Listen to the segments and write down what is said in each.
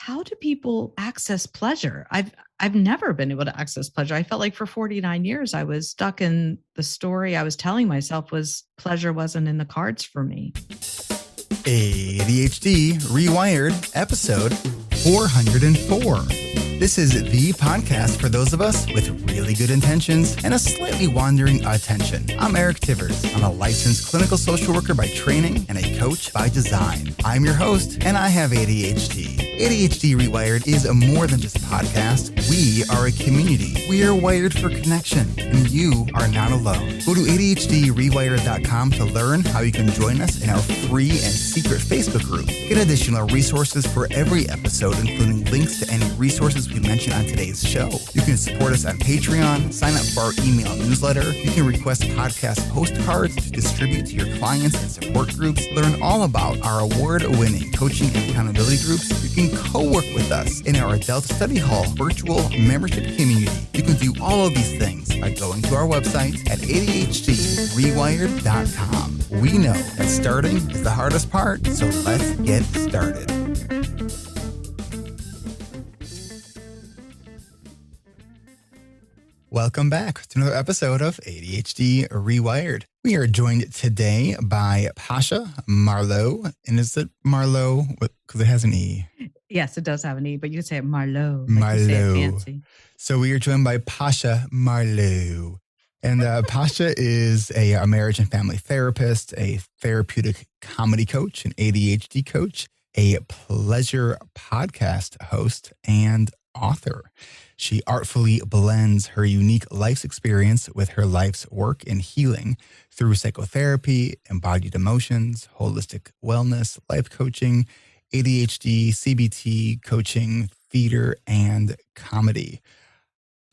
how do people access pleasure? I've never been able to access pleasure. I felt like for 49 years I was stuck in the story I was telling myself was pleasure wasn't in the cards for me. ADHD Rewired, episode 404. This is the podcast for those of us with really good intentions and a slightly wandering attention. I'm Eric Tivers. I'm a licensed clinical social worker by training and a coach by design. I'm your host, and I have ADHD. ADHD Rewired is more than just a podcast. We are a community. We are wired for connection, and you are not alone. Go to ADHDrewired.com to learn how you can join us in our free and secret Facebook group. Get additional resources for every episode, including links to any resources we mention on today's show. You can support us on Patreon, sign up for our email newsletter. You can request podcast postcards to distribute to your clients and support groups. Learn all about our award-winning coaching and accountability groups. You can co-work with us in our Adult Study Hall virtual membership community. You can do all of these things by going to our website at ADHDrewired.com. We know that starting is the hardest part, so let's get started. Welcome back to another episode of ADHD Rewired. We are joined today by Pasha Marlowe. And is it Marlowe? Because it has an E. Yes, it does have an E, but you can say it Marlowe. Marlowe. You say it fancy. So we are joined by Pasha Marlowe. And Pasha is a marriage and family therapist, a therapeutic comedy coach, an ADHD coach, a pleasure podcast host, and author. She artfully blends her unique life's experience with her life's work and healing through psychotherapy, embodied emotions, holistic wellness, life coaching, ADHD, CBT, coaching, theater, and comedy.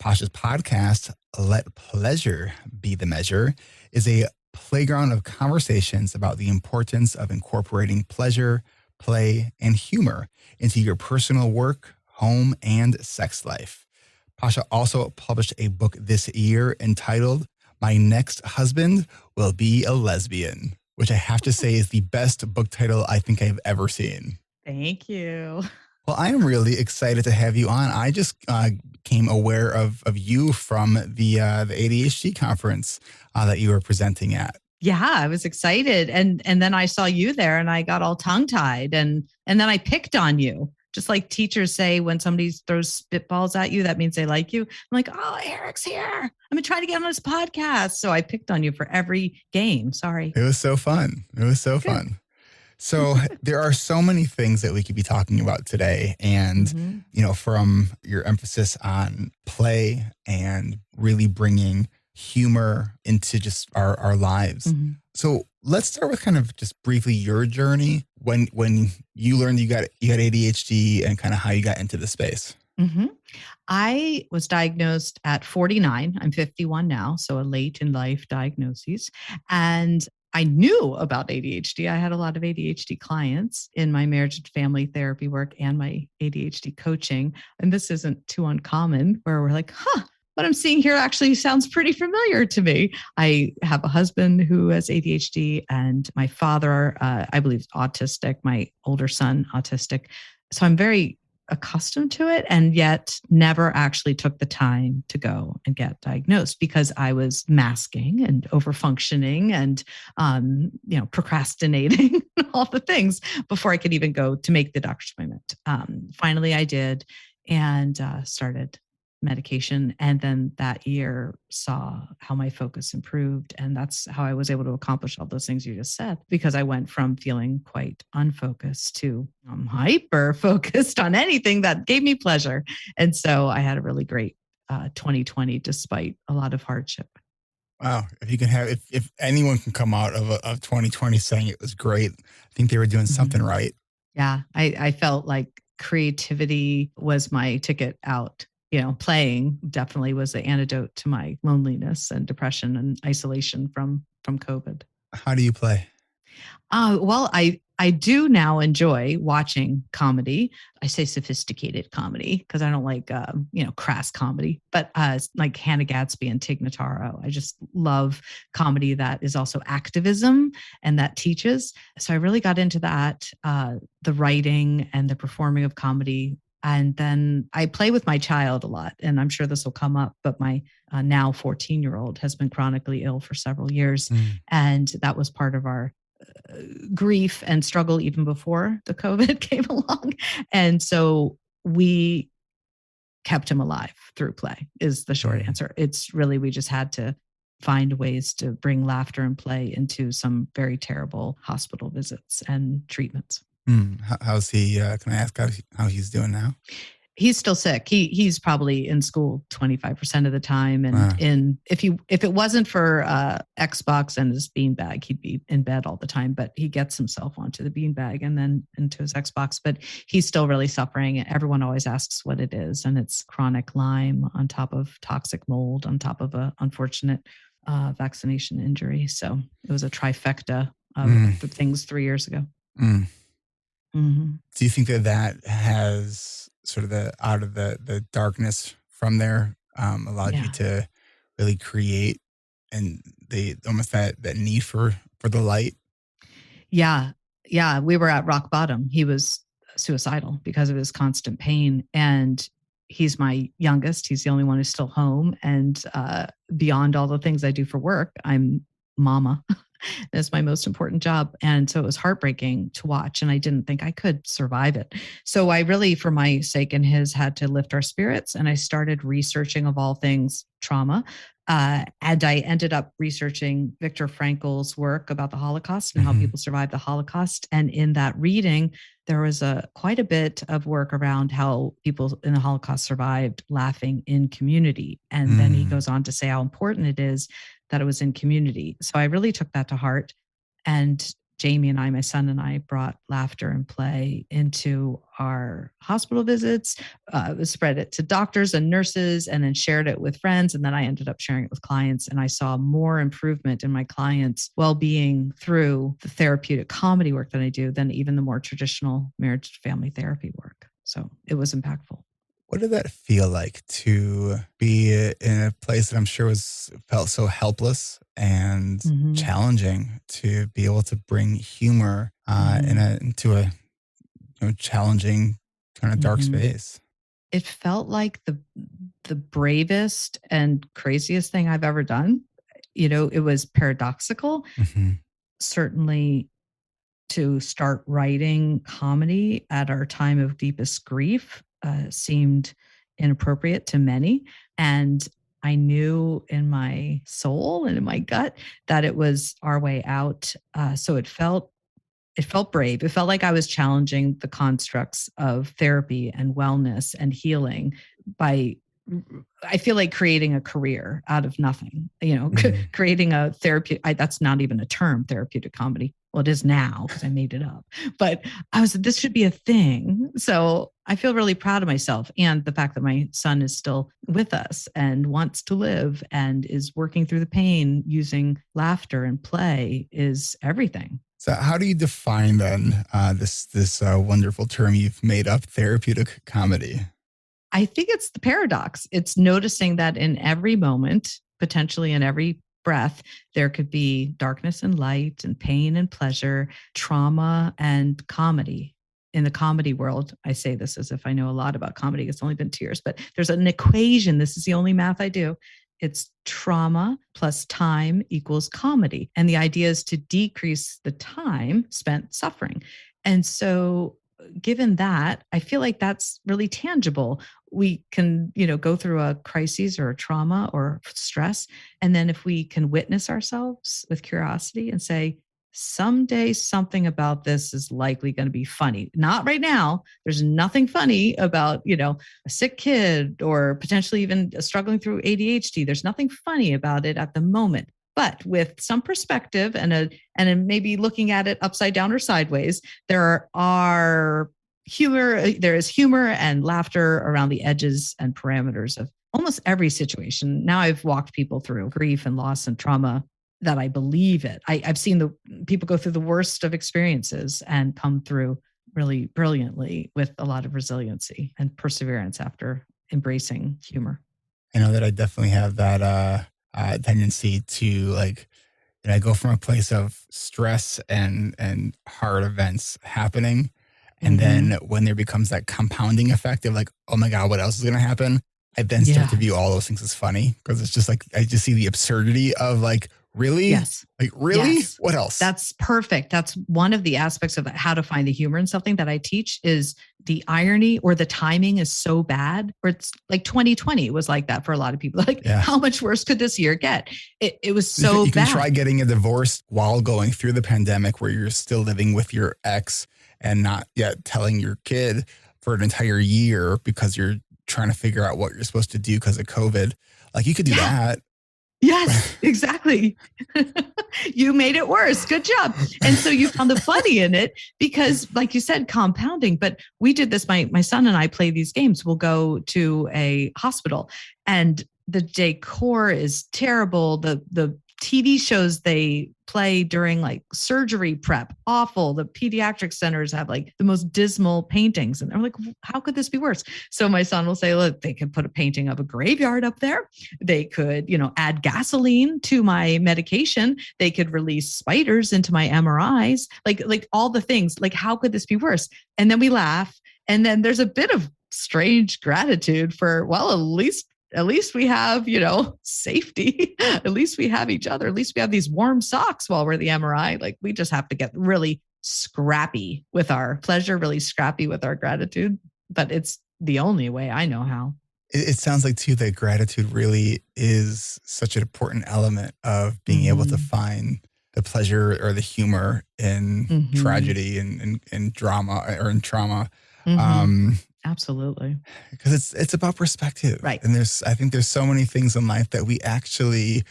Pasha's podcast, Let Pleasure Be the Measure, is a playground of conversations about the importance of incorporating pleasure, play, and humor into your personal work, home, and sex life. Pasha also published a book this year entitled My Next Husband Will Be a Lesbian, which I have to say is the best book title I think I've ever seen. Thank you. Well, I am really excited to have you on. I just became aware of you from the ADHD conference that you were presenting at. Yeah, I was excited. And then I saw you there and I got all tongue-tied and then I picked on you. Just like teachers say when somebody throws spitballs at you, that means they like you. I'm like, oh, Eric's here. I'm going to try to get on this podcast. So I picked on you for every game. Sorry. It was so fun. It was so fun. So there are so many things that we could be talking about today. And, you know, from your emphasis on play and really bringing humor into just our lives. So let's start with kind of just briefly your journey when you learned you had ADHD and kind of how you got into the space. I was diagnosed at 49. I'm 51 now, so a late in life diagnosis. And I knew about ADHD. I had a lot of ADHD clients in my marriage and family therapy work and my ADHD coaching. And this isn't too uncommon where we're like, what I'm seeing here actually sounds pretty familiar to me. I have a husband who has ADHD and my father, I believe, is autistic, my older son, autistic. So I'm very accustomed to it and yet never actually took the time to go and get diagnosed because I was masking and overfunctioning and, procrastinating all the things before I could even go to make the doctor's appointment. Finally, I did and started medication. And then that year saw how my focus improved. And that's how I was able to accomplish all those things you just said, because I went from feeling quite unfocused to hyper focused on anything that gave me pleasure. And so I had a really great 2020, despite a lot of hardship. Wow. If anyone can come out of 2020 saying it was great, I think they were doing something right. Yeah. I felt like creativity was my ticket out. Playing definitely was the antidote to my loneliness and depression and isolation from COVID. How do you play? Well, I do now enjoy watching comedy. I say sophisticated comedy because I don't like crass comedy, but like Hannah Gadsby and Tig Notaro. I just love comedy that is also activism and that teaches. So I really got into that, the writing and the performing of comedy. And then I play with my child a lot, and I'm sure this will come up, but my now 14-year-old has been chronically ill for several years. And that was part of our grief and struggle even before the COVID came along. And so we kept him alive through play, is the short answer. It's really, we just had to find ways to bring laughter and play into some very terrible hospital visits and treatments. How's he? Can I ask how he's doing now? He's still sick. He's probably in school 25% of the time. And if it wasn't for Xbox and his beanbag, he'd be in bed all the time. But he gets himself onto the beanbag and then into his Xbox. But he's still really suffering. Everyone always asks what it is. And it's chronic Lyme on top of toxic mold, on top of a unfortunate vaccination injury. So it was a trifecta of the things 3 years ago. Do you think that has sort of out of the darkness from there allowed you to really create and almost that need for the light? Yeah. We were at rock bottom. He was suicidal because of his constant pain. And he's my youngest. He's the only one who's still home. And beyond all the things I do for work, I'm mama. That's my most important job. And so it was heartbreaking to watch. And I didn't think I could survive it. So I really, for my sake and his, had to lift our spirits. And I started researching, of all things, trauma. And I ended up researching Viktor Frankl's work about the Holocaust and how people survived the Holocaust. And in that reading, there was quite a bit of work around how people in the Holocaust survived laughing in community. And then he goes on to say how important it is that it was in community. So I really took that to heart. And Jamie and I, my son and I, brought laughter and play into our hospital visits, spread it to doctors and nurses, and then shared it with friends. And then I ended up sharing it with clients. And I saw more improvement in my clients' well-being through the therapeutic comedy work that I do than even the more traditional marriage family therapy work. So it was impactful. What did that feel like to be in a place that I'm sure felt so helpless and challenging, to be able to bring humor into a challenging kind of dark space? It felt like the bravest and craziest thing I've ever done. It was paradoxical. Certainly, to start writing comedy at our time of deepest grief seemed inappropriate to many. And I knew in my soul and in my gut that it was our way out. So it felt brave. It felt like I was challenging the constructs of therapy and wellness and healing by, I feel like, creating a career out of nothing, creating a therapeutic, that's not even a term, therapeutic comedy. Well, it is now because I made it up, but this should be a thing. So I feel really proud of myself, and the fact that my son is still with us and wants to live and is working through the pain using laughter and play is everything. So how do you define then this wonderful term you've made up, therapeutic comedy? I think it's the paradox. It's noticing that in every moment, potentially in every breath, there could be darkness and light and pain and pleasure, trauma and comedy. In the comedy world, I say this as if I know a lot about comedy. It's only been 2 years, but there's an equation. This is the only math I do. It's trauma plus time equals comedy. And the idea is to decrease the time spent suffering. And so given that, I feel like that's really tangible. We can, go through a crisis or a trauma or stress. And then if we can witness ourselves with curiosity and say, someday something about this is likely going to be funny. Not right now. There's nothing funny about, a sick kid or potentially even struggling through ADHD. There's nothing funny about it at the moment. But with some perspective and maybe looking at it upside down or sideways, there is humor and laughter around the edges and parameters of almost every situation. Now I've walked people through grief and loss and trauma that I believe it. I've seen the people go through the worst of experiences and come through really brilliantly with a lot of resiliency and perseverance after embracing humor. I know that I definitely have that tendency to like, I go from a place of stress and hard events happening. And Mm-hmm. then when there becomes that compounding effect of like, oh my God, what else is going to happen? I then start to view Yes. all those things as funny because it's just like, I just see the absurdity of like, really? Yes. Like, really? Yes. What else? That's perfect. That's one of the aspects of how to find the humor in something that I teach is the irony or the timing is so bad, or it's like 2020 was like that for a lot of people. Like, Yeah. how much worse could this year get? It was You can, so you can bad. try getting a divorce while going through the pandemic where you're still living with your ex and not yet telling your kid for an entire year because you're trying to figure out what you're supposed to do because of COVID. Like you could do Yeah. that. Yes, exactly. You made it worse. Good job. And so you found the funny in it because, like you said, compounding. But we did this. My son and I play these games. We'll go to a hospital and the decor is terrible. The TV shows they play during like surgery prep, awful. The pediatric centers have like the most dismal paintings. And I'm like, how could this be worse? So my son will say, look, they could put a painting of a graveyard up there. They could, add gasoline to my medication. They could release spiders into my MRIs, like all the things. Like, how could this be worse? And then we laugh. And then there's a bit of strange gratitude for, well, at least we have, safety. At least we have each other. At least we have these warm socks while we're at the MRI. Like we just have to get really scrappy with our pleasure, really scrappy with our gratitude. But it's the only way I know how. It sounds like too that gratitude really is such an important element of being able to find the pleasure or the humor in tragedy and drama or in trauma. Absolutely. Because it's about perspective. Right. And I think there's so many things in life that we actually,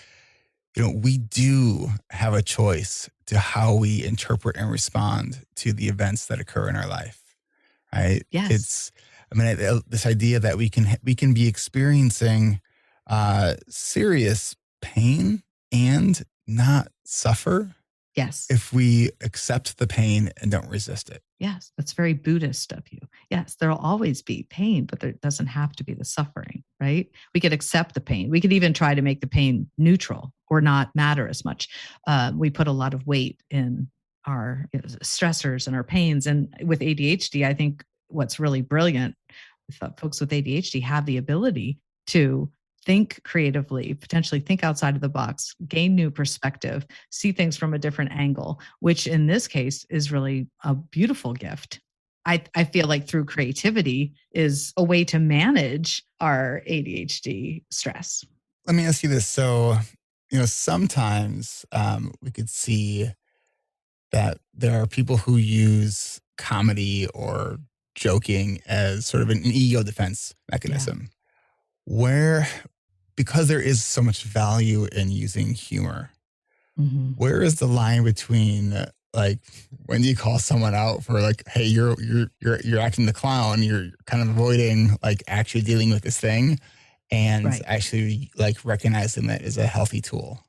we do have a choice to how we interpret and respond to the events that occur in our life. Right. Yes. This idea that we can be experiencing serious pain and not suffer. Yes. If we accept the pain and don't resist it. Yes. That's very Buddhist of you. Yes. There'll always be pain, but there doesn't have to be the suffering, right? We could accept the pain. We could even try to make the pain neutral or not matter as much. We put a lot of weight in our stressors and our pains. And with ADHD, I think what's really brilliant, folks with ADHD have the ability to think creatively, potentially think outside of the box, gain new perspective, see things from a different angle, which in this case is really a beautiful gift. I feel like through creativity is a way to manage our ADHD stress. Let me ask you this. So, sometimes we could see that there are people who use comedy or joking as sort of an ego defense mechanism where, because there is so much value in using humor, where is the line between like, when do you call someone out for like, hey, you're acting the clown, you're kind of avoiding like actually dealing with this thing and actually like recognizing that as a healthy tool?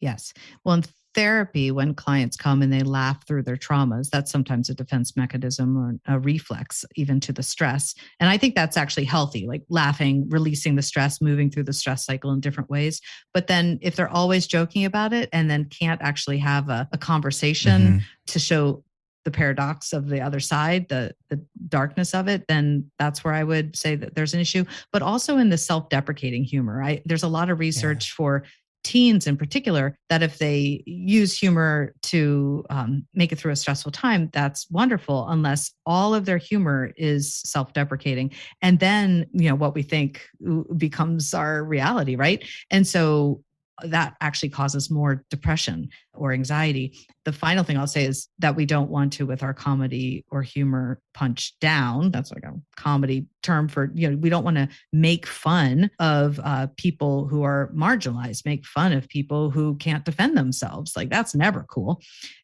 Yes. Well, in therapy, when clients come and they laugh through their traumas, that's sometimes a defense mechanism or a reflex even to the stress. And I think that's actually healthy, like laughing, releasing the stress, moving through the stress cycle in different ways. But then if they're always joking about it and then can't actually have a conversation to show the paradox of the other side, the darkness of it, then that's where I would say that there's an issue. But also in the self-deprecating humor, there's a lot of research for teens in particular, that if they use humor to make it through a stressful time, that's wonderful, unless all of their humor is self-deprecating. And then, what we think becomes our reality, right? And so that actually causes more depression or anxiety. The final thing I'll say is that we don't want to, with our comedy or humor, punch down. That's like a comedy term for, we don't want to make fun of people who are marginalized, make fun of people who can't defend themselves. Like that's never cool.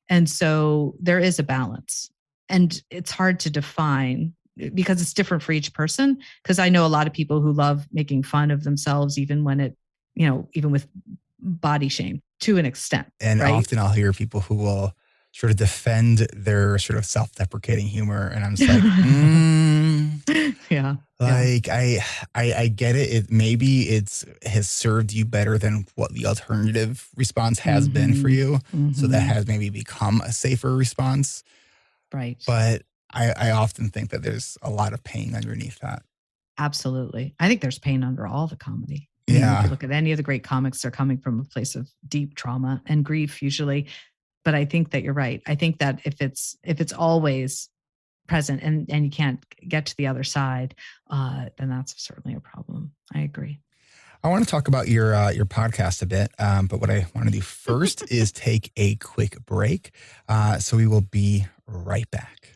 And so there is a balance, and it's hard to define because it's different for each person. Because I know a lot of people who love making fun of themselves, even when it, even with body shame. to an extent. And right? often I'll hear people who will sort of defend their sort of self-deprecating humor. And I'm just like, Yeah. like I get it. Maybe it has served you better than what the alternative response has been for you. So that has maybe become a safer response. Right. But I often think that there's a lot of pain underneath that. Absolutely. I think there's pain under all the comedy. I mean, if you look at any of the great comics, they're coming from a place of deep trauma and grief usually. But I think that you're right. I think that if it's always present and you can't get to the other side, then that's certainly a problem. I agree. I want to talk about your podcast a bit, but what I want to do first is take a quick break. So we will be right back.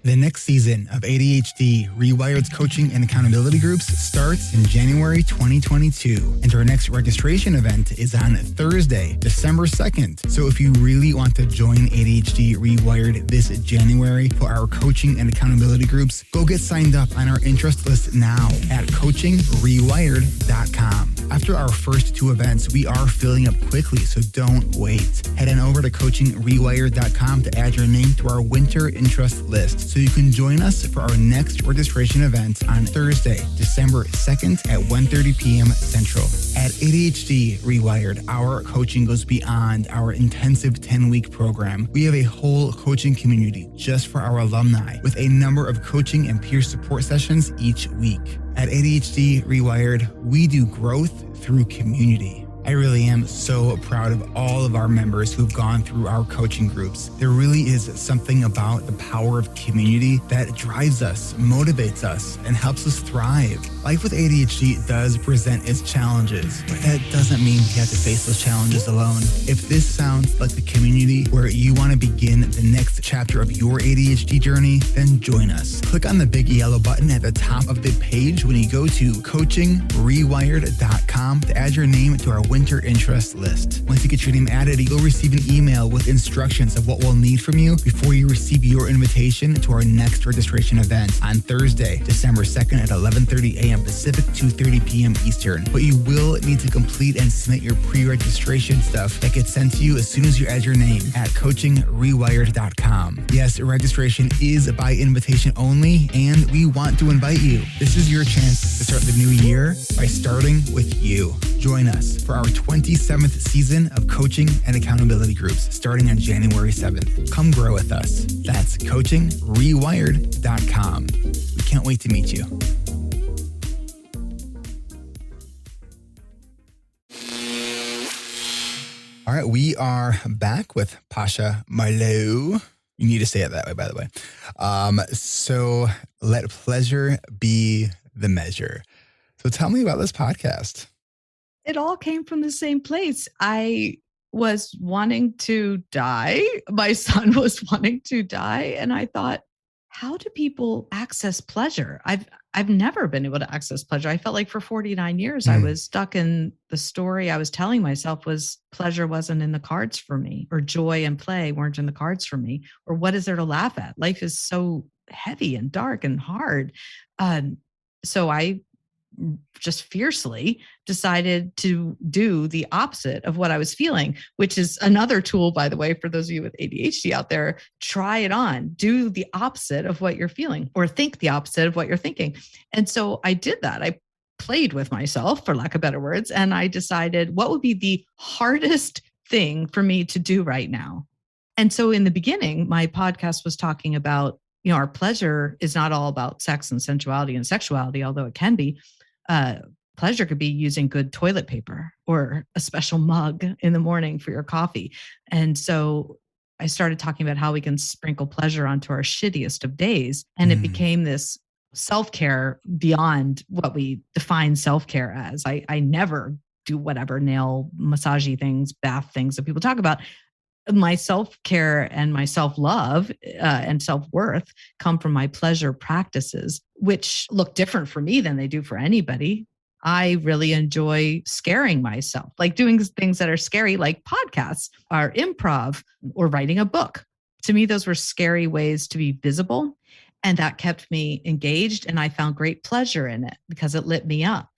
The next season of ADHD Rewired's coaching and accountability groups starts in January 2022, and our next registration event is on Thursday, December 2nd. So if you really want to join ADHD Rewired this January for our coaching and accountability groups, go get signed up on our interest list now at coachingrewired.com. After our first two events, we are filling up quickly, so don't wait. Head on over to coachingrewired.com to add your name to our winter interest list so you can join us for our next registration event on Thursday, December 2nd at 1:30 p.m. Central. At ADHD Rewired, our coaching goes beyond our intensive 10-week program. We have a whole coaching community just for our alumni with a number of coaching and peer support sessions each week. At ADHD Rewired, we do growth through community. I really am so proud of all of our members who've gone through our coaching groups. There really is something about the power of community that drives us, motivates us, and helps us thrive. Life with ADHD does present its challenges, but that doesn't mean you have to face those challenges alone. If this sounds like the community where you want to begin the next chapter of your ADHD journey, then join us. Click on the big yellow button at the top of the page when you go to coachingrewired.com to add your name to our winter interest list. Once you get your name added, you'll receive an email with instructions of what we'll need from you before you receive your invitation to our next registration event on Thursday, December 2nd at 11:30 a.m. Pacific, 2:30 p.m. Eastern. But you will need to complete and submit your pre-registration stuff that gets sent to you as soon as you add your name at coachingrewired.com. Yes, registration is by invitation only, and we want to invite you. This is your chance to start the new year by starting with you. Join us for our 27th season of coaching and accountability groups starting on January 7th. Come grow with us. That's coachingrewired.com. We can't wait to meet you. All right, we are back with Pasha Marlowe. You need to say it that way, by the way. So let pleasure be the measure. So tell me about this podcast. It all came from the same place. I was wanting to die. My son was wanting to die. And I thought, how do people access pleasure? I've never been able to access pleasure. I felt like for 49 years, I was stuck in the story I was telling myself was pleasure wasn't in the cards for me, or joy and play weren't in the cards for me, or what is there to laugh at? Life is so heavy and dark and hard. So I just fiercely decided to do the opposite of what I was feeling, which is another tool, by the way, for those of you with ADHD out there. Try it on. Do the opposite of what you're feeling, or think the opposite of what you're thinking. And so I did that. I played with myself, for lack of better words, and I decided what would be the hardest thing for me to do right now. And so in the beginning, my podcast was talking about, our pleasure is not all about sex and sensuality and sexuality, although it can be. Pleasure could be using good toilet paper or a special mug in the morning for your coffee. And so I started talking about how we can sprinkle pleasure onto our shittiest of days. And it became this self-care beyond what we define self-care as. I never do whatever nail massagey things, bath things that people talk about. My self-care and my self-love and self-worth come from my pleasure practices, which look different for me than they do for anybody. I really enjoy scaring myself, like doing things that are scary, like podcasts or improv or writing a book. To me, those were scary ways to be visible. And that kept me engaged. And I found great pleasure in it because it lit me up.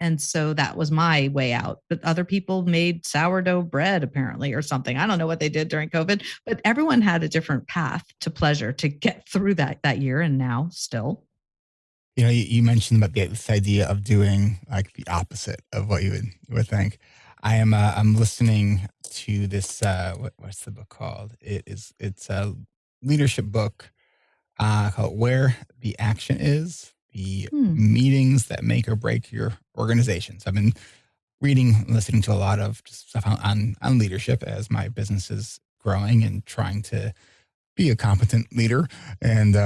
And so that was my way out. But other people made sourdough bread, apparently, or something. I don't know what they did during COVID, but everyone had a different path to pleasure to get through that year and now still. You mentioned about this idea of doing like the opposite of what you would think. I'm listening to this what's the book called? It's a leadership book called Where the Action Is, the meetings that make or break your organizations. I've been reading and listening to a lot of just stuff on leadership as my business is growing and trying to be a competent leader and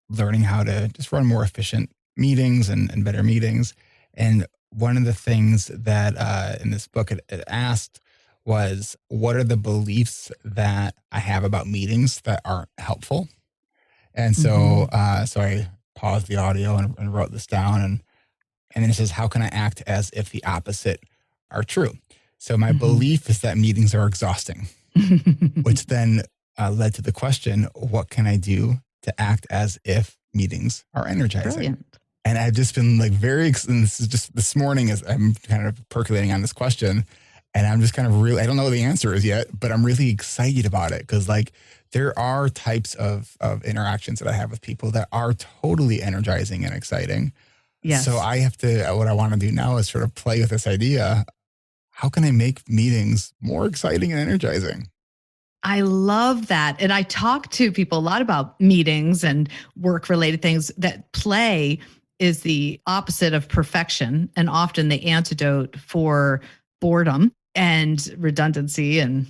learning how to just run more efficient meetings and better meetings. And one of the things that in this book it asked was, what are the beliefs that I have about meetings that aren't helpful? And so, so I paused the audio and wrote this down. And then it says, how can I act as if the opposite are true? So my belief is that meetings are exhausting, which then led to the question, what can I do to act as if meetings are energizing? Brilliant. And I've just been like and this is just this morning as I'm kind of percolating on this question. And I'm just kind of really, I don't know what the answer is yet, but I'm really excited about it because like there are types of interactions that I have with people that are totally energizing and exciting. Yes. So what I want to do now is sort of play with this idea. How can I make meetings more exciting and energizing? I love that. And I talk to people a lot about meetings and work related things, that play is the opposite of perfection and often the antidote for boredom and redundancy and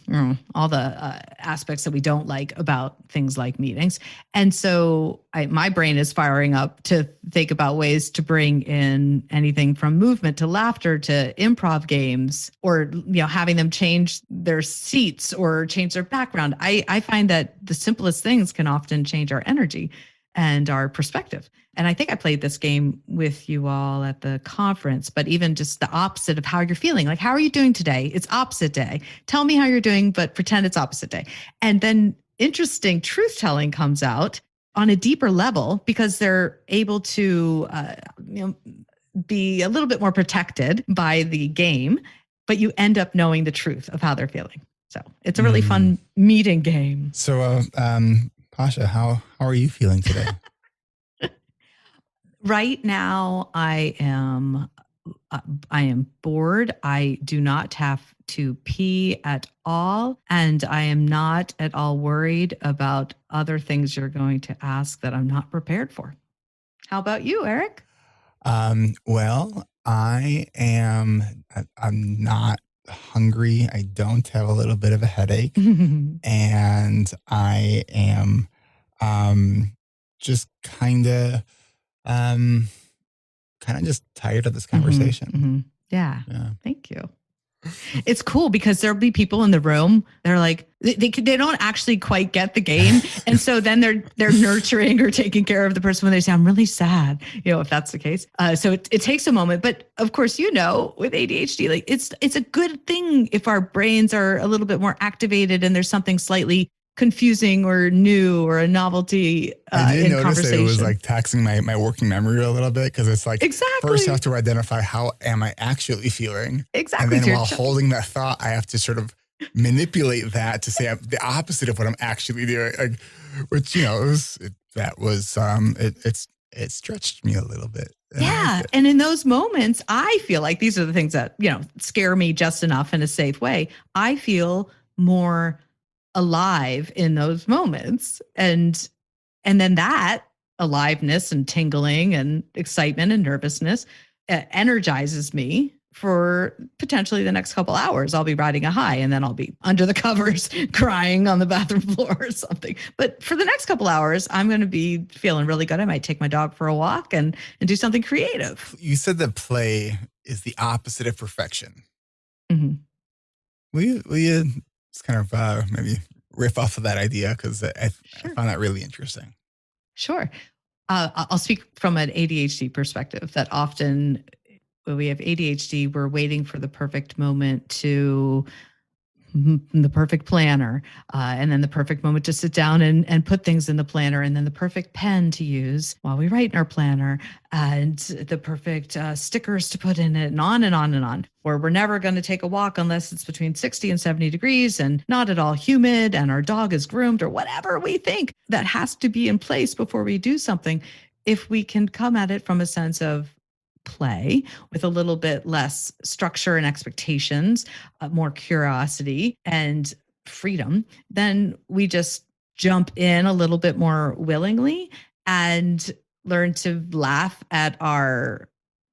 all the aspects that we don't like about things like meetings. And so my brain is firing up to think about ways to bring in anything from movement to laughter to improv games, or having them change their seats or change their background. I find that the simplest things can often change our energy and our perspective. And I think I played this game with you all at the conference, but even just the opposite of how you're feeling. Like, how are you doing today? It's opposite day. Tell me how you're doing, but pretend it's opposite day. And then interesting truth telling comes out on a deeper level because they're able to, be a little bit more protected by the game, but you end up knowing the truth of how they're feeling. So it's a really fun meeting game. So, Pasha, how are you feeling today? Right now, I am bored. I do not have to pee at all, and I am not at all worried about other things you're going to ask that I'm not prepared for. How about you, Eric? Well, I'm not hungry. I don't have a little bit of a headache, and I am just kind of just tired of this conversation. Yeah. Thank you. It's cool because there'll be people in the room. They're like, they don't actually quite get the game. And so then they're nurturing or taking care of the person when they say, I'm really sad, if that's the case. So it takes a moment, but of course, with ADHD, like it's a good thing if our brains are a little bit more activated and there's something slightly confusing or new or a novelty I did in notice conversation. that it was like taxing my working memory a little bit because it's like first you have to identify how am I actually feeling. Exactly. And then while holding that thought, I have to sort of manipulate that to say the opposite of what I'm actually doing, which, it stretched me a little bit. Yeah. And in those moments, I feel like these are the things that, scare me just enough in a safe way. I feel more alive in those moments. And then that aliveness and tingling and excitement and nervousness energizes me for potentially the next couple hours. I'll be riding a high and then I'll be under the covers crying on the bathroom floor or something. But for the next couple hours, I'm going to be feeling really good. I might take my dog for a walk and do something creative. You said that play is the opposite of perfection. Will you just kind of maybe riff off of that idea? Because I found that really interesting. Sure. I'll speak from an ADHD perspective that often when we have ADHD, we're waiting for the perfect moment to the perfect planner, and then the perfect moment to sit down and put things in the planner, and then the perfect pen to use while we write in our planner, and the perfect stickers to put in it, and on and on and on. Where we're never going to take a walk unless it's between 60 and 70 degrees and not at all humid, and our dog is groomed, or whatever we think that has to be in place before we do something. If we can come at it from a sense of play with a little bit less structure and expectations, more curiosity and freedom, then we just jump in a little bit more willingly and learn to laugh at our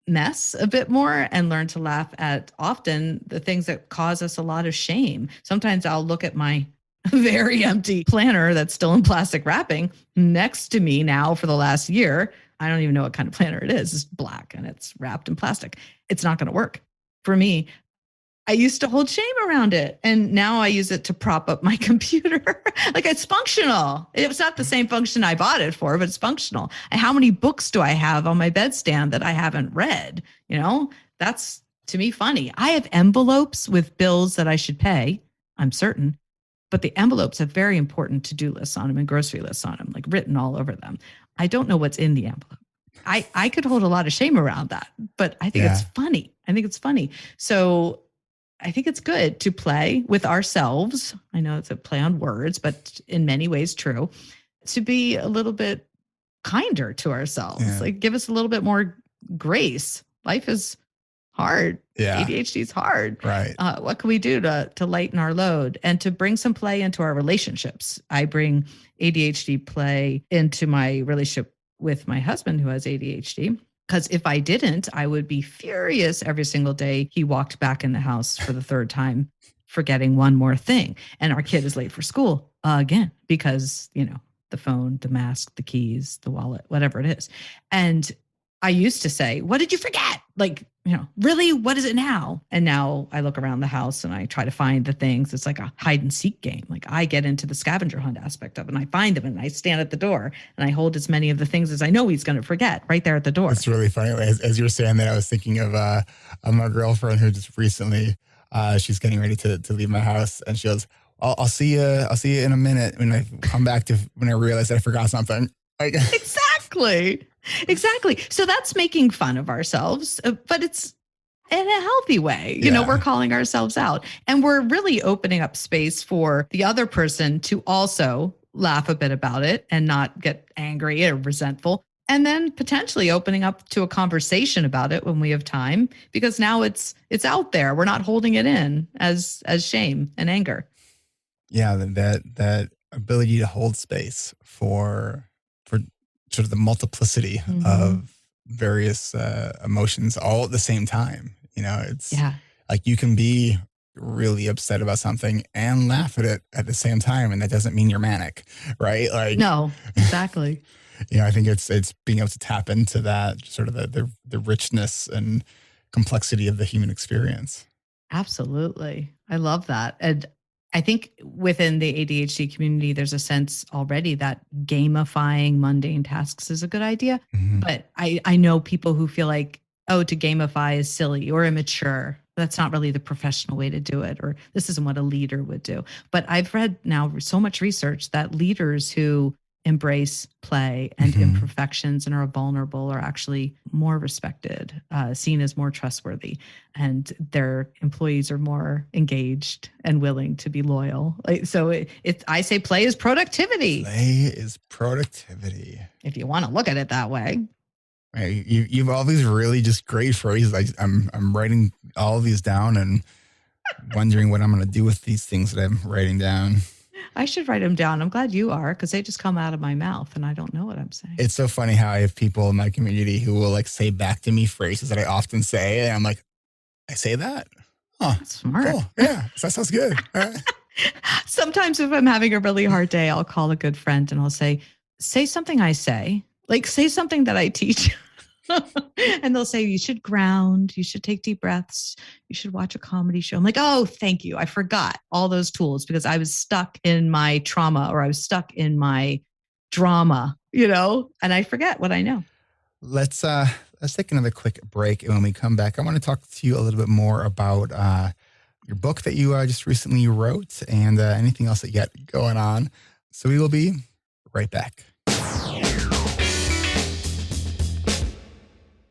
mess a bit more, and learn to laugh at often the things that cause us a lot of shame. Sometimes I'll look at my very empty planner that's still in plastic wrapping next to me now for the last year. I don't even know what kind of planner it is. It's black and it's wrapped in plastic. It's not going to work for me. I used to hold shame around it, and now I use it to prop up my computer. Like, it's functional. It's not the same function I bought it for, but it's functional. And how many books do I have on my bedstand that I haven't read? You know, that's to me funny. I have envelopes with bills that I should pay, I'm certain, but the envelopes have very important to-do lists on them and grocery lists on them, like written all over them. I don't know what's in the envelope. I could hold a lot of shame around that, but I think it's funny. I think it's funny. So I think it's good to play with ourselves. I know it's a play on words, but in many ways true, to be a little bit kinder to ourselves. Like, give us a little bit more grace. Life is hard. ADHD is hard. Right. What can we do to lighten our load and to bring some play into our relationships? I bring ADHD play into my relationship with my husband who has ADHD. Because if I didn't, I would be furious every single day he walked back in the house for the third time, forgetting one more thing. And our kid is late for school again, because, you know, the phone, the mask, the keys, the wallet, whatever it is. And I used to say, what did you forget? Like, you know, really, what is it now? And now I look around the house and I try to find the things. It's like a hide and seek game. Like, I get into the scavenger hunt aspect of it, and I find them and I stand at the door and I hold as many of the things as I know he's going to forget right there at the door. It's really funny. As you were saying that, I was thinking of my girlfriend who just recently, she's getting ready to leave my house, and she goes, I'll see you in a minute when I come back when I realize that I forgot something. Like, Exactly. So that's making fun of ourselves, but it's in a healthy way. You know, we're calling ourselves out, and we're really opening up space for the other person to also laugh a bit about it and not get angry or resentful. And then potentially opening up to a conversation about it when we have time, because now it's out there. We're not holding it in as shame and anger. Yeah, that ability to hold space for sort of the multiplicity of various emotions all at the same time. You know, it's like you can be really upset about something and laugh at it at the same time, and that doesn't mean you're manic, right? Like, no, exactly. You know, I think it's being able to tap into that sort of the richness and complexity of the human experience. Absolutely. I love that. And I think within the ADHD community, there's a sense already that gamifying mundane tasks is a good idea. But I know people who feel like, oh, to gamify is silly or immature. That's not really the professional way to do it, or this isn't what a leader would do. But I've read now so much research that leaders who embrace play and imperfections and are vulnerable are actually more respected, seen as more trustworthy, and their employees are more engaged and willing to be loyal. So I say play is productivity. Play is productivity. If you want to look at it that way. You've all these really just great phrases. I'm writing all of these down and wondering what I'm going to do with these things that I'm writing down. I should write them down. I'm glad you are, because they just come out of my mouth and I don't know what I'm saying. It's so funny how I have people in my community who will like say back to me phrases that I often say. And I'm like, I say that? Oh, that's smart. Cool. Yeah, that sounds good. Sometimes if I'm having a really hard day, I'll call a good friend and I'll say something I say, like say something that I teach. And they'll say, you should ground, you should take deep breaths, you should watch a comedy show. I'm like, oh, thank you. I forgot all those tools because I was stuck in my trauma, or I was stuck in my drama, you know, and I forget what I know. Let's take another quick break. And when we come back, I want to talk to you a little bit more about your book that you just recently wrote, and anything else that you got going on. So we will be right back.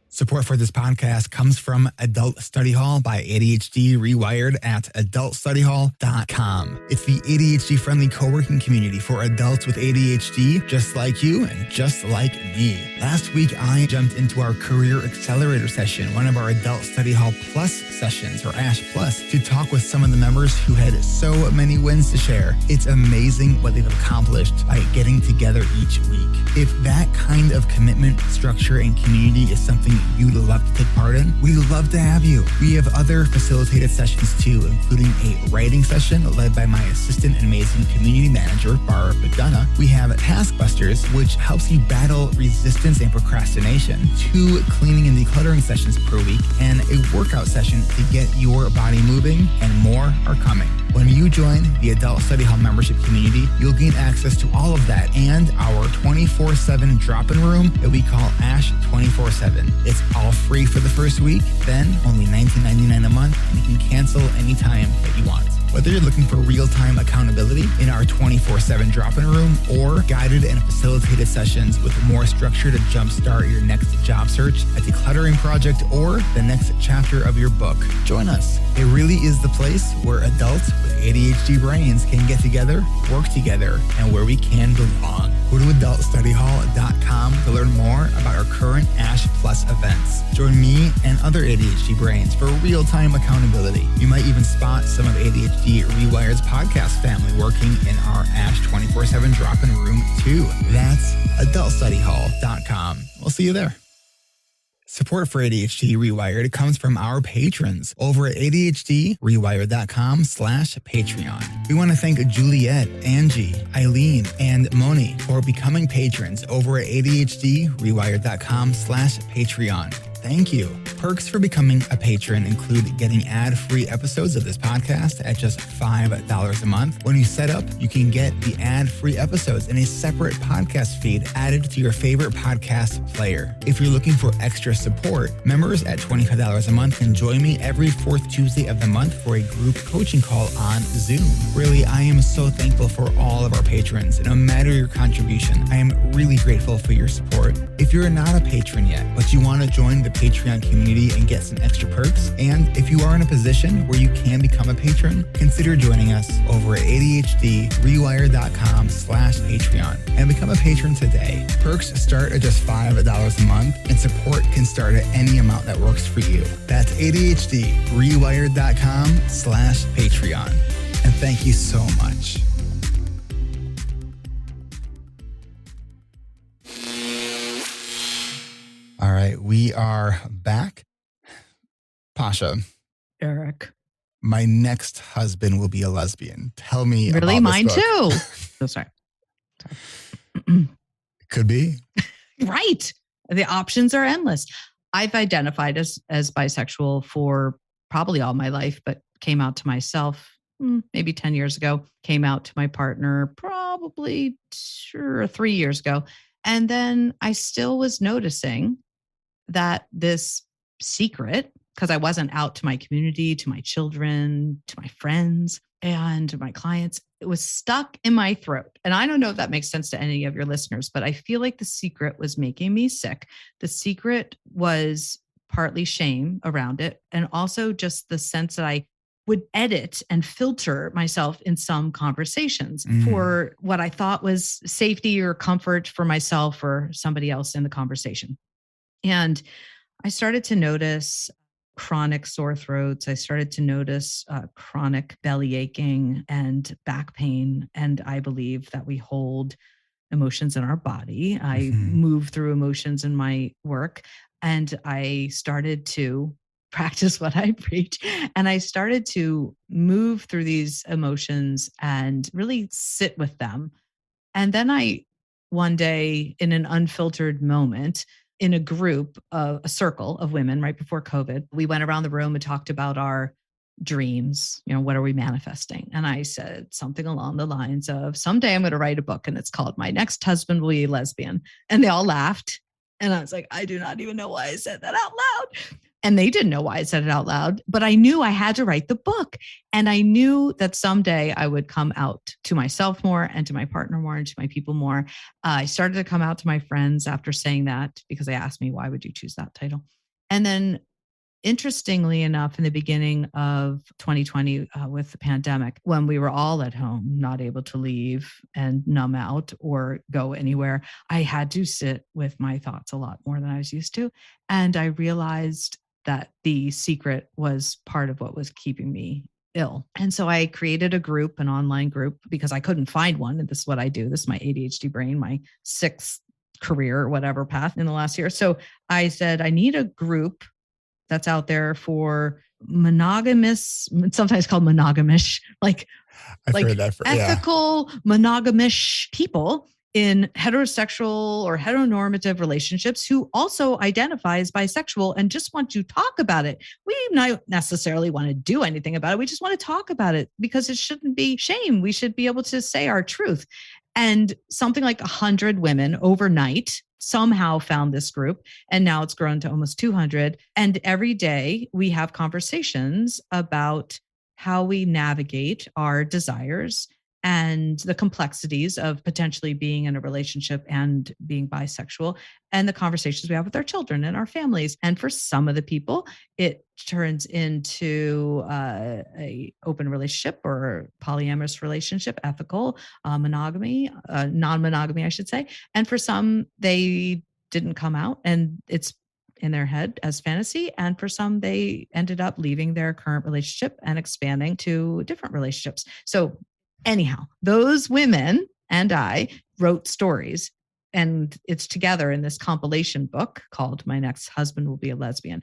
Support for this podcast comes from Adult Study Hall by ADHD Rewired at adultstudyhall.com. It's the ADHD-friendly co-working community for adults with ADHD, just like you and just like me. Last week, I jumped into our Career Accelerator session, one of our Adult Study Hall Plus sessions, or ASH Plus, to talk with some of the members who had so many wins to share. It's amazing what they've accomplished by getting together each week. If that kind of commitment, structure, and community is something you'd love to take part in, we'd love to have you. We have other facilitated sessions too, including a writing session led by my assistant and amazing community manager, Barb McDonough. We have Taskbusters, which helps you battle resistance and procrastination, 2 cleaning and decluttering sessions per week, and a workout session to get your body moving, and more are coming. When you join the Adult Study Hall membership community, you'll gain access to all of that and our 24/7 drop-in room that we call ASH 24/7. It's all free for the first week, then only $19.99 a month, and you can cancel anytime that you want. Whether you're looking for real-time accountability in our 24/7 drop-in room or guided and facilitated sessions with more structure to jumpstart your next job search, a decluttering project, or the next chapter of your book, join us. It really is the place where adults with ADHD brains can get together, work together, and where we can belong. Go to adultstudyhall.com to learn more about our current ASH Plus events. Join me and other ADHD brains for real-time accountability. You might even spot some of ADHD Rewired's podcast family working in our ASH 24/7 drop-in room too. That's adultstudyhall.com. We'll see you there. Support for ADHD Rewired comes from our patrons over at ADHDrewired.com/Patreon. We want to thank Juliet, Angie, Eileen, and Moni for becoming patrons over at ADHDrewired.com/Patreon. Thank you. Perks for becoming a patron include getting ad-free episodes of this podcast at just $5 a month. When you set up, you can get the ad-free episodes in a separate podcast feed added to your favorite podcast player. If you're looking for extra support, members at $25 a month can join me every 4th Tuesday of the month for a group coaching call on Zoom. Really, I am so thankful for all of our patrons. No matter your contribution, I am really grateful for your support. If you're not a patron yet, but you want to join the Patreon community and get some extra perks, and if you are in a position where you can become a patron, consider joining us over at ADHDrewired.com/Patreon and become a patron today. Perks start at just $5 a month, and support can start at any amount that works for you. That's ADHDrewired.com/Patreon. And thank you so much. All right, we are back. Pasha. Eric. My next husband will be a lesbian. Tell me really, about mine this book. too. Oh, sorry. Could be. Right. The options are endless. I've identified as bisexual for probably all my life, but came out to myself maybe 10 years ago, came out to my partner probably 2 or 3 years ago. And then I still was noticing that this secret, because I wasn't out to my community, to my children, to my friends, and to my clients, it was stuck in my throat. And I don't know if that makes sense to any of your listeners, but I feel like the secret was making me sick. The secret was partly shame around it, and also just the sense that I would edit and filter myself in some conversations for what I thought was safety or comfort for myself or somebody else in the conversation. And I started to notice chronic sore throats. I started to notice chronic belly aching and back pain. And I believe that we hold emotions in our body. I move through emotions in my work, and I started to practice what I preach. And I started to move through these emotions and really sit with them. And then one day, in an unfiltered moment, in a group, a circle of women right before COVID, we went around the room and talked about our dreams. What are we manifesting? And I said something along the lines of, someday I'm going to write a book and it's called My Next Husband Will Be a Lesbian. And they all laughed. And I was like, I do not even know why I said that out loud. And they didn't know why I said it out loud, but I knew I had to write the book. And I knew that someday I would come out to myself more and to my partner more and to my people more. I started to come out to my friends after saying that because they asked me, why would you choose that title? And then interestingly enough, in the beginning of 2020, with the pandemic, when we were all at home, not able to leave and numb out or go anywhere, I had to sit with my thoughts a lot more than I was used to. And I realized that the secret was part of what was keeping me ill. And so I created a group, an online group, because I couldn't find one. And this is what I do. This is my ADHD brain, my sixth career or whatever path in the last year. So I said, I need a group that's out there for monogamous, sometimes called monogamish, like heard that ethical monogamish people in heterosexual or heteronormative relationships who also identify as bisexual and just want to talk about it. We don't necessarily want to do anything about it. We just want to talk about it because it shouldn't be shame. We should be able to say our truth. And something like 100 women overnight somehow found this group. And now it's grown to almost 200. And every day we have conversations about how we navigate our desires and the complexities of potentially being in a relationship and being bisexual, and the conversations we have with our children and our families. And for some of the people, it turns into a open relationship or polyamorous relationship, ethical, monogamy, non-monogamy, I should say. And for some, they didn't come out and it's in their head as fantasy. And for some, they ended up leaving their current relationship and expanding to different relationships. So anyhow, those women and I wrote stories, and it's together in this compilation book called My Next Husband Will Be a Lesbian,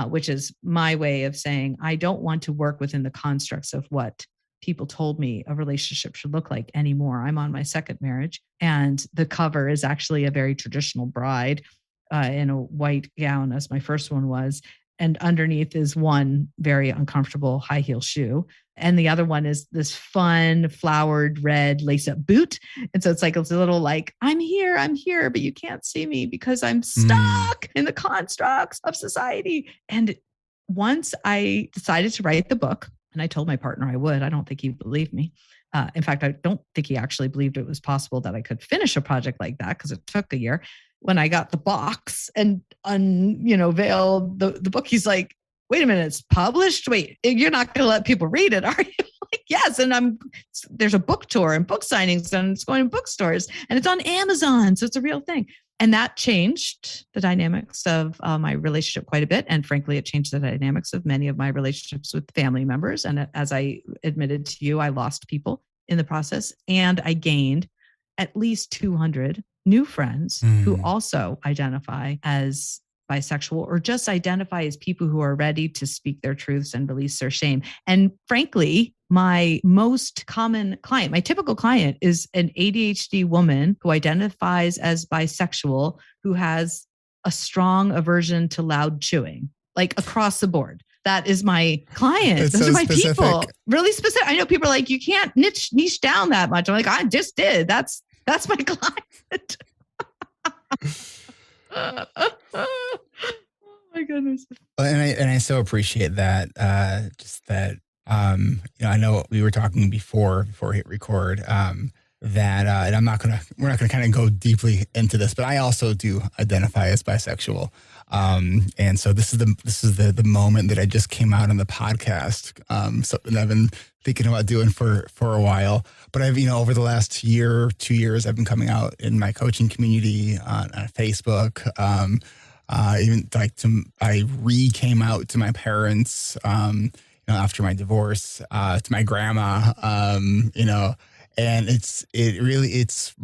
which is my way of saying, I don't want to work within the constructs of what people told me a relationship should look like anymore. I'm on my second marriage, and the cover is actually a very traditional bride in a white gown, as my first one was. And underneath is one very uncomfortable high heel shoe. And the other one is this fun flowered red lace up boot. And so it's a little like, I'm here, but you can't see me because I'm stuck in the constructs of society. And once I decided to write the book, and I told my partner I would, I don't think he believed me. In fact, I don't think he actually believed it was possible that I could finish a project like that because it took a year. When I got the box and unveiled the book, he's like, wait a minute, it's published? Wait, you're not going to let people read it, are you? Like, yes. And there's a book tour and book signings and it's going to bookstores and it's on Amazon. So it's a real thing. And that changed the dynamics of my relationship quite a bit. And frankly, it changed the dynamics of many of my relationships with family members. And as I admitted to you, I lost people in the process, and I gained at least 200 new friends who also identify as bisexual or just identify as people who are ready to speak their truths and release their shame. And frankly, my most common client, my typical client, is an ADHD woman who identifies as bisexual, who has a strong aversion to loud chewing, like across the board. That is my client. It's Those so are my specific. People. Really specific. I know people are like, you can't niche down that much. I'm like, I just did. That's my client. Oh my goodness. And I so appreciate that. Just that, I know we were talking before we hit record, that, and we're not gonna kind of go deeply into this, but I also do identify as bisexual. And so this is the moment that I just came out on the podcast. Something I've been thinking about doing for a while, but I've, over the last 2 years, I've been coming out in my coaching community on Facebook. I came out to my parents, after my divorce, to my grandma, and it's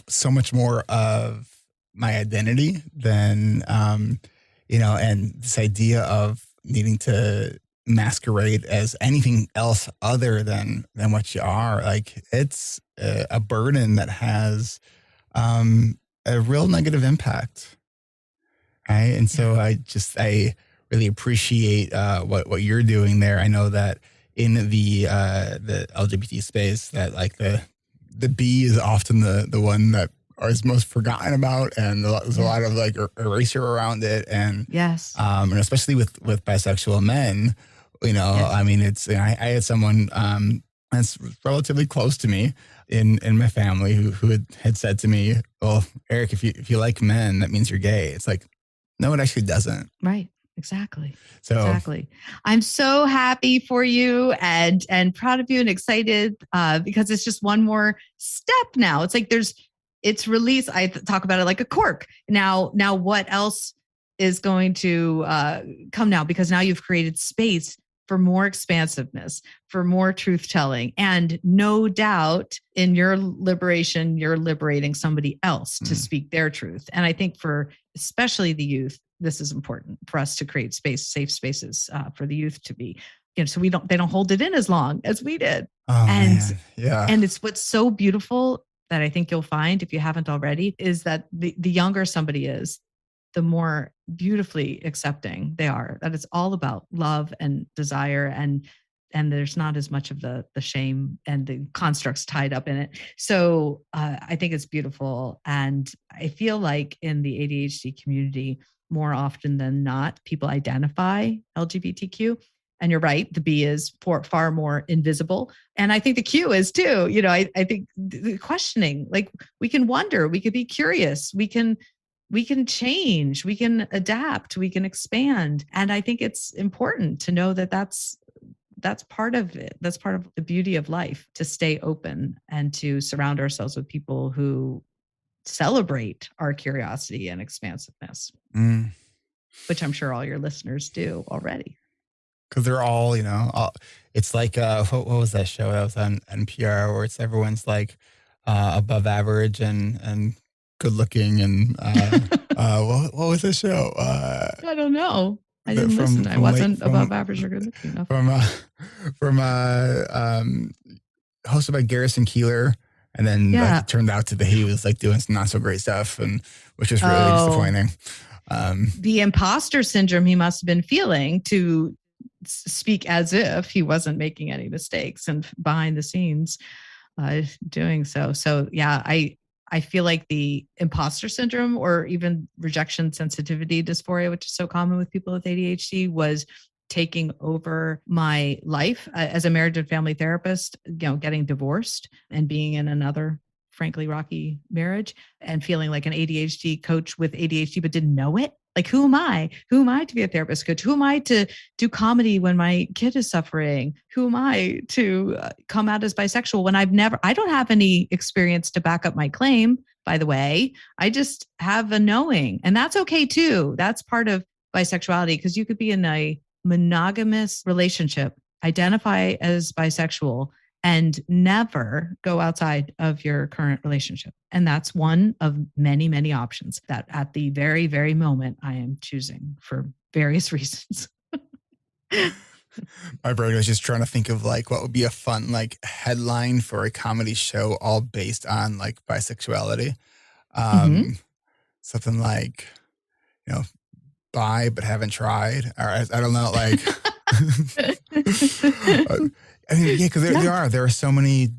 so much more of my identity than, and this idea of needing to masquerade as anything else other than what you are. Like, it's a burden that has a real negative impact. Right. And so I really appreciate what you're doing there. I know that in the LGBT space, that like the B is often the one that is most forgotten about, and there's a lot of like erasure around it, and Yes. and especially with bisexual men, Yes. I mean, it's I had someone that's relatively close to me in my family who had said to me, "Well, Eric, if you like men, that means you're gay." It's like, no, it actually doesn't. Right. Exactly. So Exactly. I'm so happy for you and proud of you and excited because it's just one more step now. It's like it's release. I talk about it like a cork. Now what else is going to come now? Because now you've created space for more expansiveness, for more truth telling. And no doubt in your liberation, you're liberating somebody else to speak their truth. And I think for especially the youth, this is important for us to create safe spaces for the youth to be, so they don't hold it in as long as we did. oh And man, yeah. and it's what's so beautiful that I think you'll find if you haven't already is that the younger somebody is, the more beautifully accepting they are, that it's all about love and desire, and there's not as much of the shame and the constructs tied up in it. So I think it's beautiful. And I feel like in the ADHD community, more often than not, people identify LGBTQ. And you're right, the B is far more invisible. And I think the Q is too. I think the questioning, like we can wonder, we could be curious, we can change, we can adapt, we can expand. And I think it's important to know that that's part of it. That's part of the beauty of life, to stay open and to surround ourselves with people who celebrate our curiosity and expansiveness, which I'm sure all your listeners do already. Because they're all, it's like, what was that show that was on NPR where it's everyone's like above average and good looking, and what was the show? I don't know. I didn't listen. I wasn't above average or good looking enough. Hosted by Garrison Keillor, and then like, it turned out that he was like doing some not so great stuff, and which was really disappointing. The imposter syndrome he must have been feeling to speak as if he wasn't making any mistakes, and behind the scenes doing so. So yeah, I feel like the imposter syndrome, or even rejection sensitivity dysphoria, which is so common with people with ADHD, was taking over my life as a marriage and family therapist, getting divorced and being in another frankly rocky marriage, and feeling like an ADHD coach with ADHD, but didn't know it. Like, who am I? Who am I to be a therapist coach? Who am I to do comedy when my kid is suffering? Who am I to come out as bisexual when I don't have any experience to back up my claim, by the way. I just have a knowing, and that's okay too. That's part of bisexuality, because you could be in a monogamous relationship, identify as bisexual, and never go outside of your current relationship. And that's one of many, many options that at the very, very moment I am choosing for various reasons. My brain was just trying to think of like what would be a fun like headline for a comedy show all based on like bisexuality. Something like, bi but haven't tried. Or I don't know, like I mean, yeah, because there are so many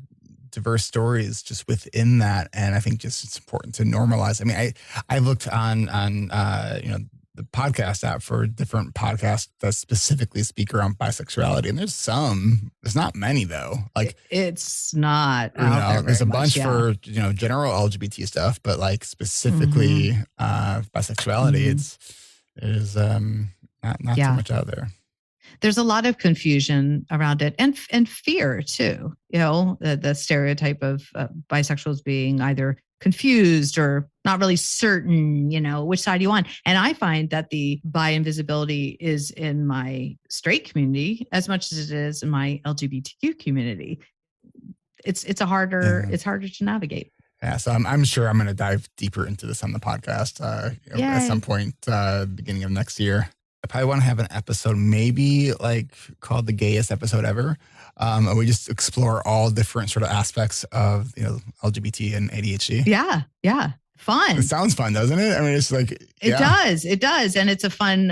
diverse stories just within that, and I think just it's important to normalize. I mean, I looked on the podcast app for different podcasts that specifically speak around bisexuality, and there's not many though. Like it's not out there. There's a bunch much, for general LGBT stuff, but like specifically bisexuality, it is not so much out there. There's a lot of confusion around it, and fear too. The stereotype of bisexuals being either confused or not really certain, which side you on. And I find that the bi invisibility is in my straight community as much as it is in my LGBTQ community. It's harder to navigate. Yeah, so I'm sure I'm going to dive deeper into this on the podcast at some point, beginning of next year. I probably want to have an episode, maybe like called the gayest episode ever. And we just explore all different sort of aspects of, LGBT and ADHD. Yeah. Fun. It sounds fun, doesn't it? I mean, it's like, It does. And it's a fun,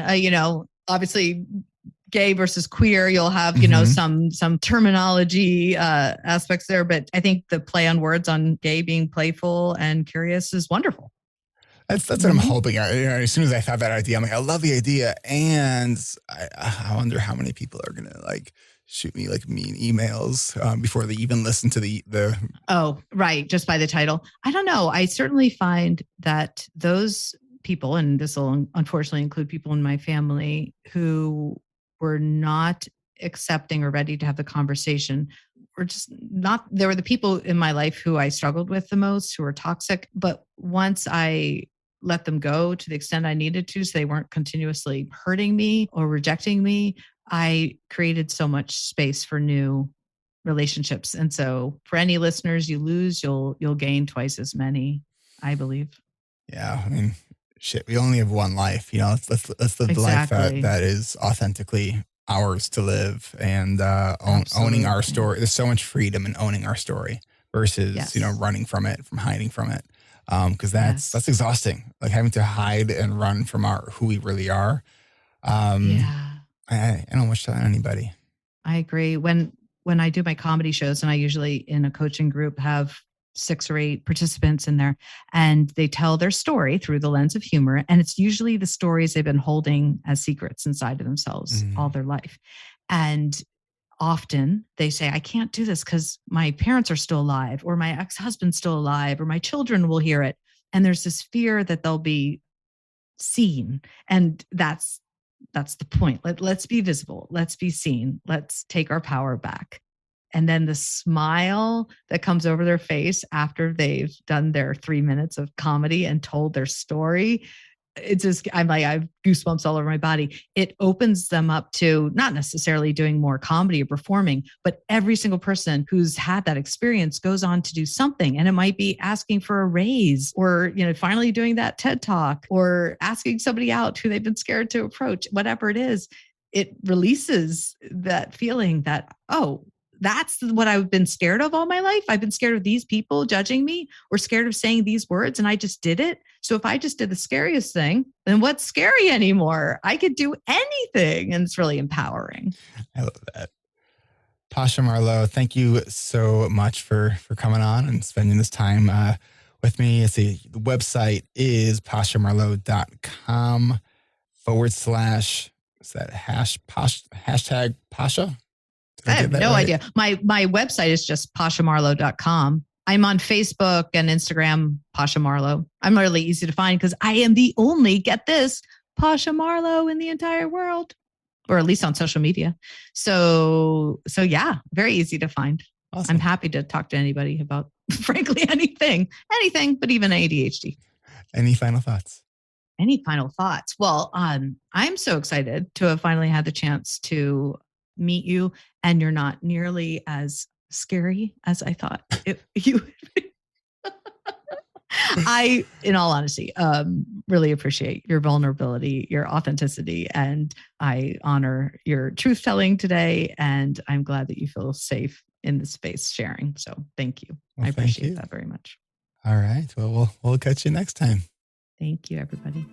obviously gay versus queer. You'll have, some terminology aspects there, but I think the play on words on gay being playful and curious is wonderful. That's what I'm hoping. As soon as I thought that idea, I'm like, I love the idea. And I wonder how many people are going to like shoot me like mean emails before they even listen to the. Oh, right. Just by the title. I don't know. I certainly find that those people, and this will unfortunately include people in my family who were not accepting or ready to have the conversation, or just not, there were the people in my life who I struggled with the most, who were toxic. But once I let them go to the extent I needed to, so they weren't continuously hurting me or rejecting me, I created so much space for new relationships. And so for any listeners you lose, you'll gain twice as many, I believe. Yeah. I mean, shit, we only have one life, let's live the life that is authentically ours to live, and owning our story. There's so much freedom in owning our story versus, running from it, from hiding from it. Because that's exhausting, like having to hide and run from who we really are. I don't wish that on anybody. I agree. When I do my comedy shows, and I usually in a coaching group have 6 or 8 participants in there, and they tell their story through the lens of humor. And it's usually the stories they've been holding as secrets inside of themselves all their life. And often they say, I can't do this because my parents are still alive, or my ex-husband's still alive, or my children will hear it. And there's this fear that they'll be seen. And that's the point. Let's be visible. Let's be seen. Let's take our power back. And then the smile that comes over their face after they've done their 3 minutes of comedy and told their story, it's just, I have goosebumps all over my body. It opens them up to not necessarily doing more comedy or performing, but every single person who's had that experience goes on to do something. And it might be asking for a raise, or, finally doing that TED Talk, or asking somebody out who they've been scared to approach. Whatever it is, it releases that feeling that, oh, that's what I've been scared of all my life. I've been scared of these people judging me, or scared of saying these words, and I just did it. So if I just did the scariest thing, then what's scary anymore? I could do anything. And it's really empowering. I love that. Pasha Marlowe, thank you so much for coming on and spending this time with me. Let's see, the website is pashamarlowe.com / is that hashtag Pasha? I have no idea. My website is just pashamarlowe.com. I'm on Facebook and Instagram, Pasha Marlowe. I'm really easy to find because I am the only, get this, Pasha Marlowe in the entire world, or at least on social media. So yeah, very easy to find. Awesome. I'm happy to talk to anybody about, frankly, anything, but even ADHD. Any final thoughts? Well, I'm so excited to have finally had the chance to meet you, and you're not nearly as scary as I thought you would be. I, in all honesty, really appreciate your vulnerability, your authenticity, and I honor your truth telling today. And I'm glad that you feel safe in the space sharing. So thank you. Well, I appreciate that very much. All right. Well, we'll catch you next time. Thank you, everybody.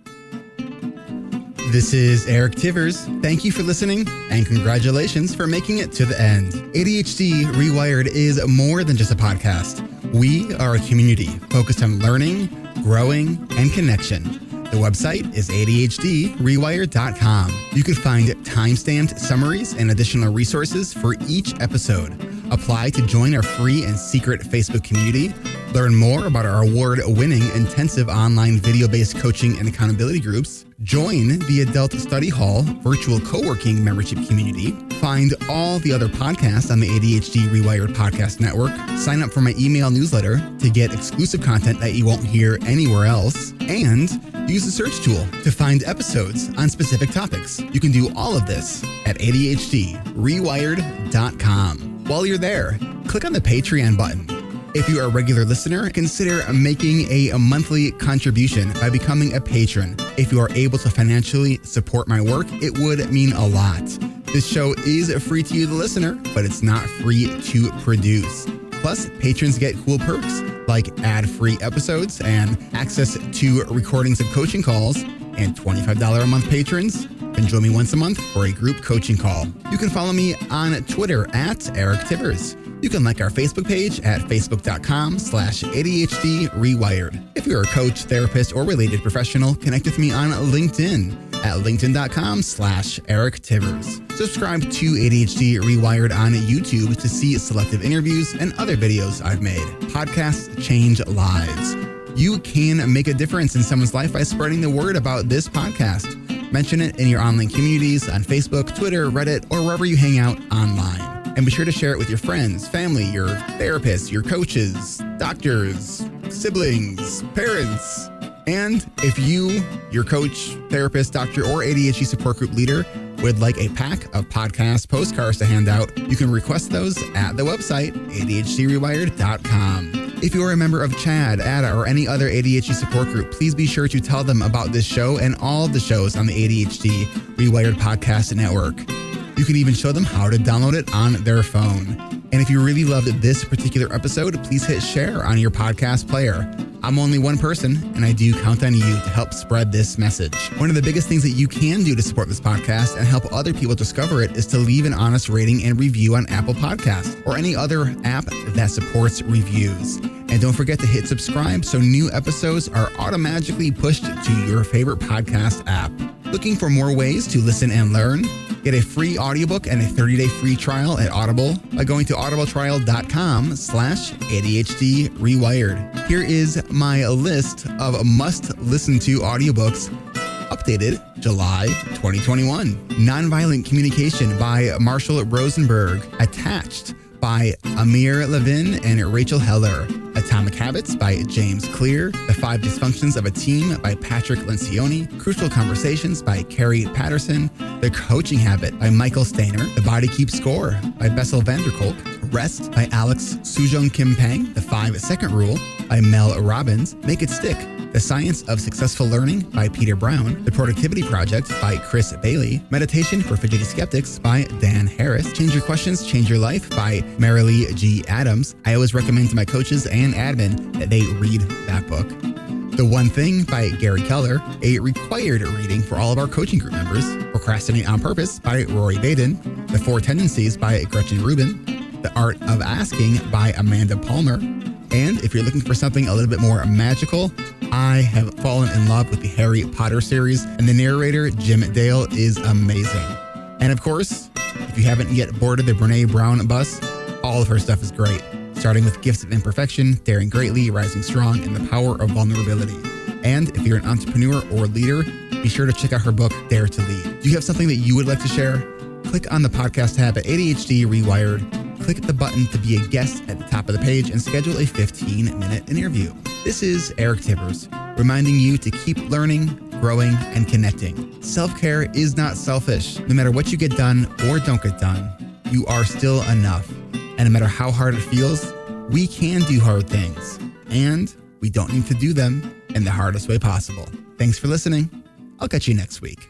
This is Eric Tivers. Thank you for listening, and congratulations for making it to the end. ADHD Rewired is more than just a podcast. We are a community focused on learning, growing, and connection. The website is ADHDrewired.com. You can find time-stamped summaries and additional resources for each episode. Apply to join our free and secret Facebook community. Learn more about our award-winning intensive online video-based coaching and accountability groups. Join the Adult Study Hall virtual co-working membership community. Find all the other podcasts on the ADHD Rewired Podcast Network. Sign up for my email newsletter to get exclusive content that you won't hear anywhere else. And use the search tool to find episodes on specific topics. You can do all of this at ADHDrewired.com. While you're there, click on the Patreon button. If you are a regular listener, consider making a monthly contribution by becoming a patron. If you are able to financially support my work, it would mean a lot. This show is free to you, the listener, but it's not free to produce. Plus, patrons get cool perks like ad-free episodes and access to recordings of coaching calls, and $25 a month patrons and join me once a month for a group coaching call. You can follow me on Twitter at Eric Tivers. You can like our Facebook page at facebook.com/ADHD Rewired. If you're a coach, therapist, or related professional, connect with me on LinkedIn at linkedin.com/Eric Tivers. Subscribe to ADHD Rewired on YouTube to see selective interviews and other videos I've made. Podcasts change lives. You can make a difference in someone's life by spreading the word about this podcast. Mention it in your online communities on Facebook, Twitter, Reddit, or wherever you hang out online. And be sure to share it with your friends, family, your therapists, your coaches, doctors, siblings, parents. And if you, your coach, therapist, doctor, or ADHD support group leader would like a pack of podcast postcards to hand out, you can request those at the website, ADHDrewired.com. If you are a member of CHAD, ADA, or any other ADHD support group, please be sure to tell them about this show and all the shows on the ADHD Rewired Podcast Network. You can even show them how to download it on their phone. And if you really loved this particular episode, please hit share on your podcast player. I'm only one person, and I do count on you to help spread this message. One of the biggest things that you can do to support this podcast and help other people discover it is to leave an honest rating and review on Apple Podcasts or any other app that supports reviews. And don't forget to hit subscribe so new episodes are automatically pushed to your favorite podcast app. Looking for more ways to listen and learn? Get a free audiobook and a 30-day free trial at Audible by going to audibletrial.com/ADHD Rewired. Here is my list of must-listen-to audiobooks updated July 2021. Nonviolent Communication by Marshall Rosenberg. Attached by Amir Levin and Rachel Heller. Atomic Habits by James Clear. The 5 Dysfunctions of a Team by Patrick Lencioni. Crucial Conversations by Carrie Patterson. The Coaching Habit by Michael Stainer. The Body Keeps Score by Bessel van der Kolk. Rest by Alex Sujong Kim Pang. The 5-Second Rule by Mel Robbins. Make It Stick. The Science of Successful Learning by Peter Brown. The Productivity Project by Chris Bailey. Meditation for Fidgety Skeptics by Dan Harris. Change Your Questions, Change Your Life by Marilee G. Adams. I always recommend to my coaches and admin that they read that book. The One Thing by Gary Keller, a required reading for all of our coaching group members. Procrastinate on Purpose by Rory Baden. The 4 Tendencies by Gretchen Rubin. The Art of Asking by Amanda Palmer. And if you're looking for something a little bit more magical, I have fallen in love with the Harry Potter series, and the narrator, Jim Dale, is amazing. And of course, if you haven't yet boarded the Brene Brown bus, all of her stuff is great, starting with Gifts of Imperfection, Daring Greatly, Rising Strong, and The Power of Vulnerability. And if you're an entrepreneur or leader, be sure to check out her book, Dare to Lead. Do you have something that you would like to share? Click on the podcast tab at ADHD Rewired. Click the button to be a guest at the top of the page and schedule a 15-minute interview. This is Eric Tivers, reminding you to keep learning, growing, and connecting. Self-care is not selfish. No matter what you get done or don't get done, you are still enough. And no matter how hard it feels, we can do hard things. And we don't need to do them in the hardest way possible. Thanks for listening. I'll catch you next week.